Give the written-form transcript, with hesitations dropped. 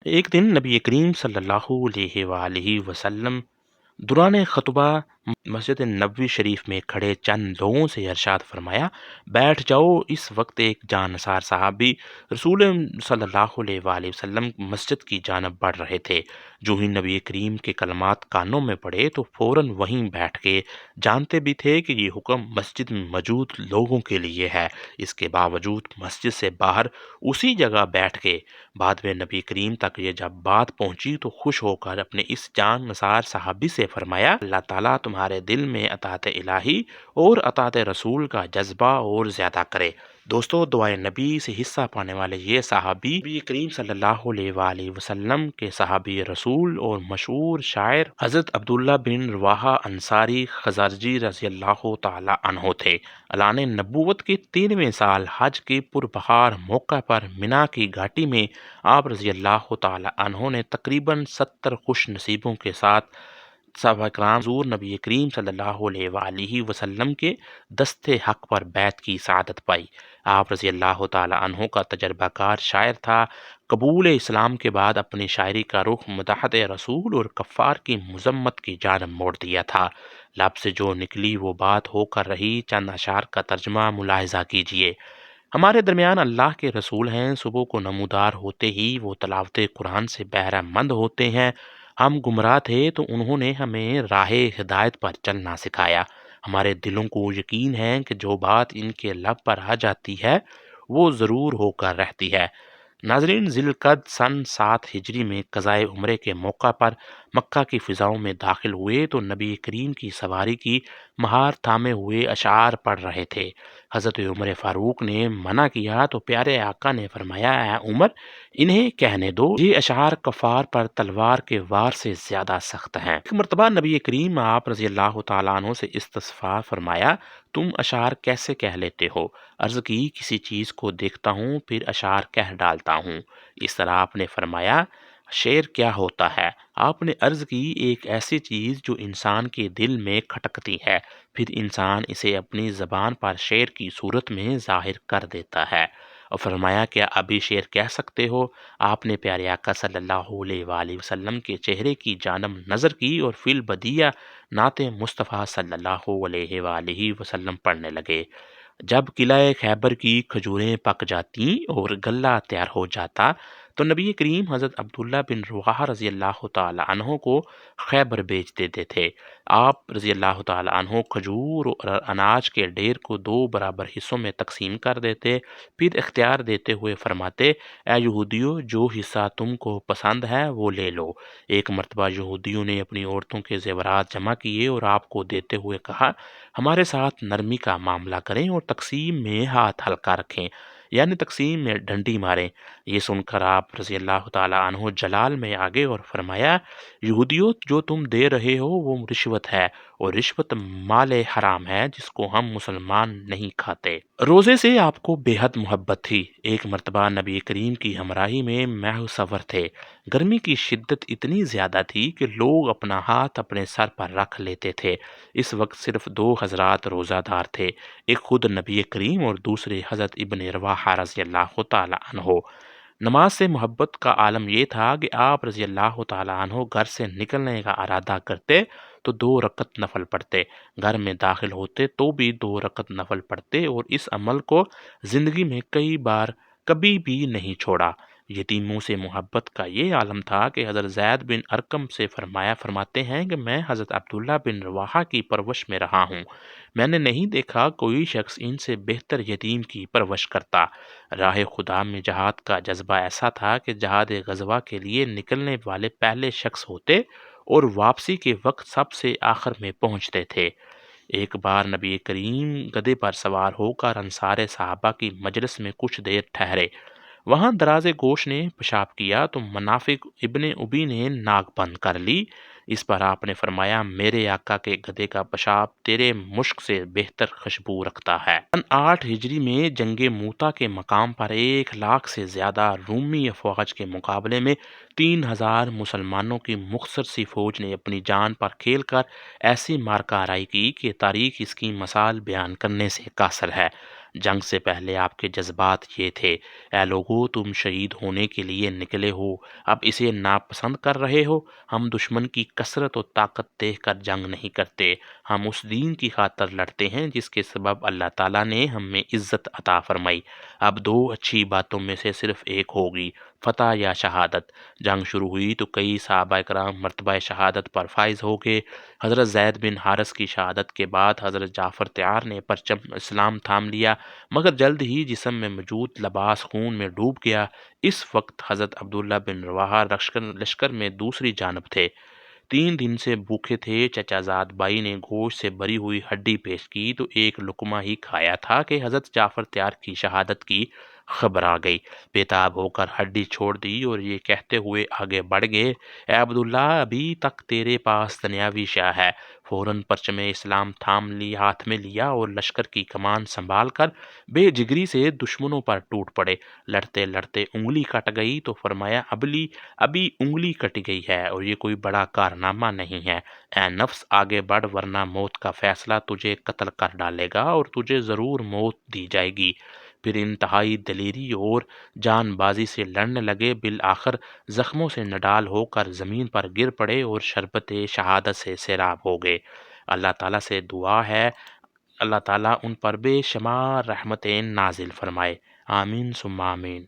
ایک دن نبی کریم صلی اللہ علیہ وآلہ وسلم دوران خطبہ مسجد نبوی شریف میں کھڑے چند لوگوں سے ارشاد فرمایا، بیٹھ جاؤ۔ اس وقت ایک جانصار صحابی رسول صلی اللہ علیہ وآلہ وسلم مسجد کی جانب بڑھ رہے تھے۔ جو ہی نبی کریم کے کلمات کانوں میں پڑے تو فوراً وہیں بیٹھ گئے۔ جانتے بھی تھے کہ یہ حکم مسجد میں موجود لوگوں کے لیے ہے، اس کے باوجود مسجد سے باہر اسی جگہ بیٹھ گئے۔ بعد میں نبی کریم تک یہ جب بات پہنچی تو خوش ہو کر اپنے اس جان نثار صحابی سے فرمایا، اللہ تعالیٰ تمہارے دل میں اطاعت الہی اور اطاعت رسول کا جذبہ اور زیادہ کرے۔ دوستو، دعائے نبی سے حصہ پانے والے یہ صحابی نبی کریم صلی اللہ علیہ وآلہ وسلم کے صحابی رسول اور مشہور شاعر حضرت عبداللہ بن رواحہ انصاری خزرجی رضی اللہ تعالی عنہ تھے۔ اعلان نبوت کے 13ویں سال حج کے پربہار موقع پر مینا کی گھاٹی میں آپ رضی اللہ تعالی عنہ نے تقریباً 70 خوش نصیبوں کے ساتھ صحابہ کرام حضور نبی کریم صلی اللہ علیہ وآلہ وسلم کے دست حق پر بیعت کی سعادت پائی۔ آپ رضی اللہ تعالی عنہ کا تجربہ کار شاعر تھا۔ قبول اسلام کے بعد اپنی شاعری کا رخ مدحت رسول اور کفار کی مذمت کی جانب موڑ دیا تھا۔ لب سے جو نکلی وہ بات ہو کر رہی۔ چند اشعار کا ترجمہ ملاحظہ کیجیے۔ ہمارے درمیان اللہ کے رسول ہیں، صبح کو نمودار ہوتے ہی وہ تلاوت قرآن سے بہرہ مند ہوتے ہیں۔ ہم گمراہ تھے تو انہوں نے ہمیں راہ ہدایت پر چلنا سکھایا۔ ہمارے دلوں کو یقین ہے کہ جو بات ان کے لب پر آ جاتی ہے وہ ضرور ہو کر رہتی ہے۔ ناظرین، ذی القعدہ سن 7 ہجری میں قضائے عمرے کے موقع پر مکہ کی فضاؤں میں داخل ہوئے تو نبی کریم کی سواری کی مہار تھامے ہوئے اشعار پڑھ رہے تھے۔ حضرت عمر فاروق نے منع کیا تو پیارے آقا نے فرمایا، اے عمر، انہیں کہنے دو، یہ اشعار کفار پر تلوار کے وار سے زیادہ سخت ہیں۔ ایک مرتبہ نبی کریم آپ رضی اللہ تعالیٰ عنہ سے استفسار فرمایا، تم اشعار کیسے کہہ لیتے ہو؟ عرض کی، کسی چیز کو دیکھتا ہوں پھر اشعار کہہ ڈالتا ہوں۔ اس طرح آپ نے فرمایا، شعر کیا ہوتا ہے؟ آپ نے عرض کی، ایک ایسی چیز جو انسان کے دل میں کھٹکتی ہے، پھر انسان اسے اپنی زبان پر شعر کی صورت میں ظاہر کر دیتا ہے۔ اور فرمایا، کیا ابھی شعر کہہ سکتے ہو؟ آپ نے پیارے آقا صلی اللہ علیہ وآلہ وسلم کے چہرے کی جانب نظر کی اور فی البدیہ نعت مصطفیٰ صلی اللہ علیہ وآلہ وسلم پڑھنے لگے۔ جب قلعہ خیبر کی کھجوریں پک جاتی اور غلہ تیار ہو جاتا تو نبی کریم حضرت عبداللہ بن رواحہ رضی اللہ تعالی عنہ کو خیبر بیچ دیتے تھے۔ آپ رضی اللہ تعالی عنہ کھجور اور اناج کے ڈھیر کو 2 برابر حصوں میں تقسیم کر دیتے، پھر اختیار دیتے ہوئے فرماتے، اے یہودیوں، جو حصہ تم کو پسند ہے وہ لے لو۔ ایک مرتبہ یہودیوں نے اپنی عورتوں کے زیورات جمع کیے اور آپ کو دیتے ہوئے کہا، ہمارے ساتھ نرمی کا معاملہ کریں اور تقسیم میں ہاتھ ہلکا رکھیں، یعنی تقسیم میں ڈنڈی ماریں۔ یہ سن کر آپ رضی اللہ تعالیٰ عنہ جلال میں آگے اور فرمایا، یہودیوں، جو تم دے رہے ہو وہ رشوت ہے، اور رشوت مال حرام ہے جس کو ہم مسلمان نہیں کھاتے۔ روزے سے آپ کو بے حد محبت تھی۔ ایک مرتبہ نبی کریم کی ہمراہی میں محو سفر تھے۔ گرمی کی شدت اتنی زیادہ تھی کہ لوگ اپنا ہاتھ اپنے سر پر رکھ لیتے تھے۔ اس وقت صرف 2 حضرات روزہ دار تھے، ایک خود نبی کریم اور دوسرے حضرت ابن رواحہ رضی اللہ تعالی عنہ۔ نماز سے محبت کا عالم یہ تھا کہ آپ رضی اللہ تعالی عنہ گھر سے نکلنے کا ارادہ کرتے تو 2 رکعت نفل پڑھتے، گھر میں داخل ہوتے تو بھی 2 رکعت نفل پڑھتے، اور اس عمل کو زندگی میں کئی بار کبھی بھی نہیں چھوڑا۔ یتیموں سے محبت کا یہ عالم تھا کہ حضرت زید بن ارقم سے فرماتے ہیں کہ میں حضرت عبداللہ بن رواحہ کی پرورش میں رہا ہوں، میں نے نہیں دیکھا کوئی شخص ان سے بہتر یتیم کی پرورش کرتا۔ راہ خدا میں جہاد کا جذبہ ایسا تھا کہ جہاد غزوہ کے لیے نکلنے والے پہلے شخص ہوتے اور واپسی کے وقت سب سے آخر میں پہنچتے تھے۔ ایک بار نبی کریم گدھے پر سوار ہو کر انصار صحابہ کی مجلس میں کچھ دیر ٹھہرے۔ وہاں دراز گوش نے پیشاب کیا تو منافق ابن ابی نے ناک بند کر لی۔ اس پر آپ نے فرمایا، میرے آقا کے گدھے کا پیشاب تیرے مشک سے بہتر خوشبو رکھتا ہے۔ سن 8 ہجری میں جنگ موتا کے مقام پر 1 لاکھ سے زیادہ رومی افواج کے مقابلے میں 3000 مسلمانوں کی مختصر سی فوج نے اپنی جان پر کھیل کر ایسی مارکہ آرائی کی کہ تاریخ اس کی مثال بیان کرنے سے قاصر ہے۔ جنگ سے پہلے آپ کے جذبات یہ تھے: اے لوگو، تم شہید ہونے کے لیے نکلے ہو، اب اسے ناپسند کر رہے ہو۔ ہم دشمن کی کثرت و طاقت دیکھ کر جنگ نہیں کرتے، ہم اس دین کی خاطر لڑتے ہیں جس کے سبب اللہ تعالیٰ نے ہمیں عزت عطا فرمائی۔ اب دو اچھی باتوں میں سے صرف ایک ہوگی: فتح یا شہادت۔ جنگ شروع ہوئی تو کئی صحابہ کرام مرتبہ شہادت پر فائز ہو گئے۔ حضرت زید بن حارث کی شہادت کے بعد حضرت جعفر تیار نے پرچم اسلام تھام لیا، مگر جلد ہی جسم میں موجود لباس خون میں ڈوب گیا۔ اس وقت حضرت عبداللہ بن رواحہ لشکر میں دوسری جانب تھے۔ 3 دن سے بھوکے تھے۔ چچا زاد بھائی نے گوشت سے بری ہوئی ہڈی پیش کی تو ایک لقمہ ہی کھایا تھا کہ حضرت جعفر تیار کی شہادت کی خبر آ گئی۔ بےتاب ہو کر ہڈی چھوڑ دی اور یہ کہتے ہوئے آگے بڑھ گئے: اے عبداللہ، ابھی تک تیرے پاس دنیاوی شے ہے۔ فوراً پرچم اسلام تھام لی ہاتھ میں لیا اور لشکر کی کمان سنبھال کر بے جگری سے دشمنوں پر ٹوٹ پڑے۔ لڑتے لڑتے انگلی کٹ گئی تو فرمایا: ابھی انگلی کٹ گئی ہے اور یہ کوئی بڑا کارنامہ نہیں ہے۔ اے نفس، آگے بڑھ، ورنہ موت کا فیصلہ تجھے قتل کر ڈالے گا اور تجھے ضرور موت دی جائے گی۔ پھر انتہائی دلیری اور جان بازی سے لڑنے لگے۔ بالآخر زخموں سے نڈال ہو کر زمین پر گر پڑے اور شربت شہادت سے سیراب ہو گئے۔ اللہ تعالیٰ سے دعا ہے اللہ تعالیٰ ان پر بے شمار رحمتیں نازل فرمائے۔ آمین ثم آمین۔